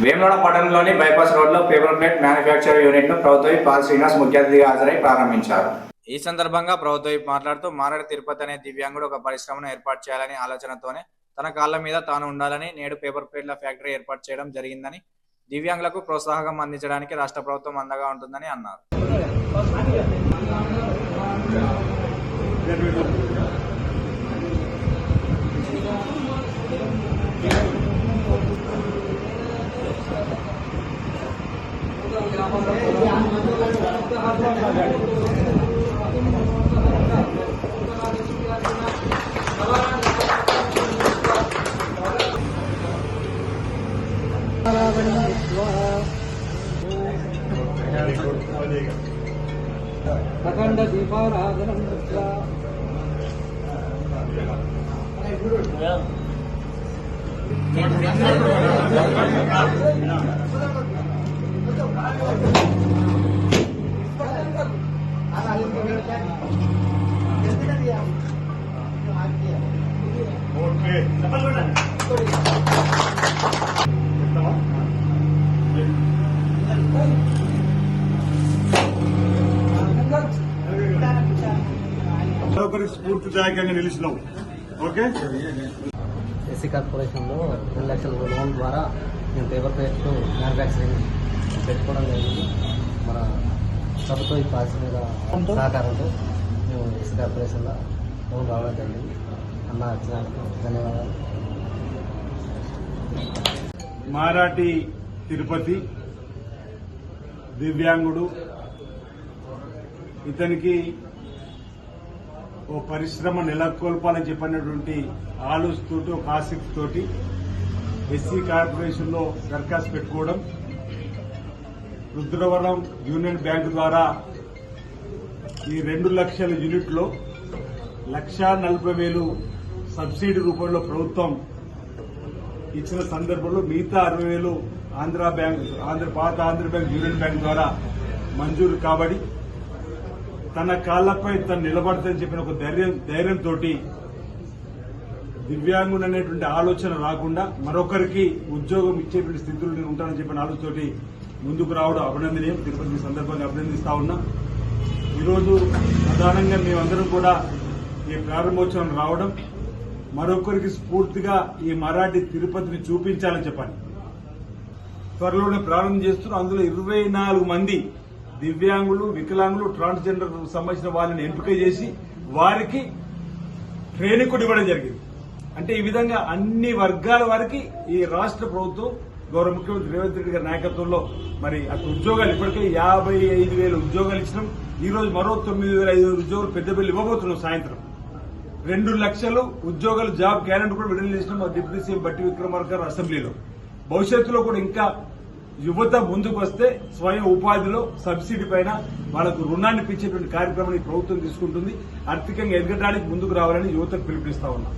వేములవాడ పట్టణంలోని బైపాస్ రోడ్లో paper plate manufacture unit ను ప్రభుత్వ పాల్ శ్రీనివాస్ ముఖ్య అతిథిగా హాజరై ప్రారంభించారు. ఈ సందర్భంగా ప్రభుత్వ మాట్లాడుతూ మారడి తిరుపతి అనే దివ్యాంగుడు ఒక పరిశ్రమను ఏర్పాటు చేయాలని ఆలోచనతోనే తన కాళ్ల మీద తాను ఉండాలని నేడు పేపర్ ప్లేట్ల ఫ్యాక్టరీ ఏర్పాటు చేయడం జరిగిందని, దివ్యాంగులకు ప్రోత్సాహం అందించడానికి రాష్ట్ర ప్రభుత్వం అండగా ఉంటుందని అన్నారు. అఖండ దీపారాధనం మరొకరికి స్ఫూర్తిదాయకంగా నిలిచినావు. ఓకే, ఎస్సీ కార్పొరేషన్లో 2 లక్షల లోన్ ద్వారా మేము పేపర్ ప్లేట్ మ్యానుఫ్యాక్చరింగ్ పెట్టుకోవడం జరిగింది. మన ప్రభుత్వ పాలసీ మీద సహకారంతో మేము ఎస్సీ కార్పొరేషన్లో లోన్ రావడం జరిగింది. అన్న వచ్చినందుకు ధన్యవాదాలు. మారాటి తిరుపతి దివ్యాంగుడు, ఇతనికి ఓ పరిశ్రమ నెలకొల్పాలని చెప్పినటువంటి ఆలోచనతోటి, ఒక ఆసక్తితోటి ఎస్సీ కార్పొరేషన్ లో దరఖాస్తు పెట్టుకోవడం, రుద్రవరం యూనియన్ బ్యాంకు ద్వారా ఈ 2 లక్షల యూనిట్ లో 1,40,000 సబ్సిడీ రూపంలో ప్రభుత్వం ఇచ్చిన సందర్భంలో మిగతా 60,000 పాత ఆంధ్ర బ్యాంక్ యూనియన్ బ్యాంక్ ద్వారా మంజూరు కాబడి తన కాళ్లపై తను నిలబడతానని చెప్పిన ఒక ధైర్యంతో దివ్యాంగుడు అనేటువంటి ఆలోచన రాకుండా మరొకరికి ఉద్యోగం ఇచ్చేటువంటి స్థితిలో నేను ఉంటానని చెప్పిన ఆలోచనతోటి ముందుకు రావడం అభినందనీయం. తిరుపతి సందర్భంగా అభినందిస్తా ఉన్నా. ఈరోజు ప్రధానంగా మేమందరం కూడా ఈ ప్రారంభోత్సవం రావడం, మరొకరికి స్ఫూర్తిగా ఈ మరాఠీ తిరుపతిని చూపించాలని చెప్పాలి. త్వరలోనే ప్రారంభం చేస్తున్నారు. అందులో 24 మంది దివ్యాంగులు, వికలాంగులు, ట్రాన్స్జెండర్ సంబంధించిన వాళ్ళని ఎంపిక చేసి వారికి ట్రైనింగ్ కూడా ఇవ్వడం జరిగింది. అంటే ఈ విధంగా అన్ని వర్గాల వారికి ఈ రాష్ట్ర ప్రభుత్వం గౌరవ ముఖ్యమంత్రి రేవంత్ రెడ్డి గారి నాయకత్వంలో మరి అటు ఉద్యోగాలు ఇప్పటికే 55,000 ఉద్యోగాలు ఇచ్చినాం. ఈ రోజు మరో 9,500 ఉద్యోగాలు పెద్దపల్లి ఇవ్వబోతున్నాం. సాయంత్రం 2 లక్షలు ఉద్యోగాలు జాబ్ క్యాలెండర్ కూడా విడుదల చేసినాం మా డిప్యూటీ సీఎం బట్టి విక్రమార్క గారు అసెంబ్లీలో. భవిష్యత్తులో కూడా ఇంకా యువత ముందుకు వస్తే స్వయం ఉపాధిలో సబ్సిడీ పైన వాళ్లకు రుణాన్ని ఇప్పించేటువంటి కార్యక్రమాన్ని ప్రభుత్వం తీసుకుంటుంది. ఆర్థికంగా ఎదగడానికి ముందుకు రావాలని యువతకు పిలుపునిస్తా ఉన్నాం.